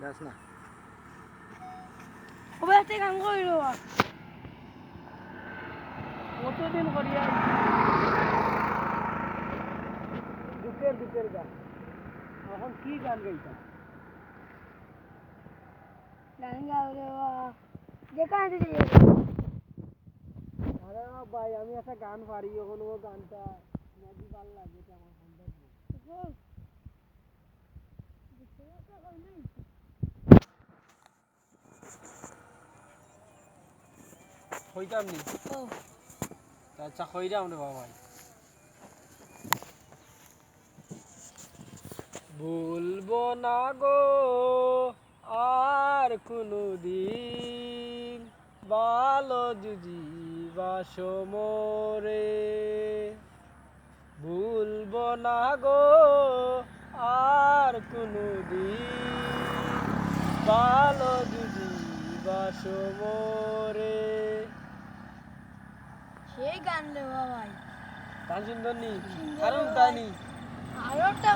যাস না ওবে একটা গান কইল কতদিন করিয়া দুঃখের গান এখন কি গান গাইতা গান গাও রে দেখা দিতে আরে ভাই আমি একটা গান পারি এখন ও গানটা নাকি ভালো লাগে এটা আমার সম্ভব হইতাম নি আচ্ছা হইরাম রে বাবা ভুলবো না গো আর কোনদিন ভালো যদি বাসো মোরে ভুলবো না গো আর কোনদিন ভালো যদি বাসো মোরে সেই গান রে ভাই গান সুন্দর নি আরো তাই নি আরোটা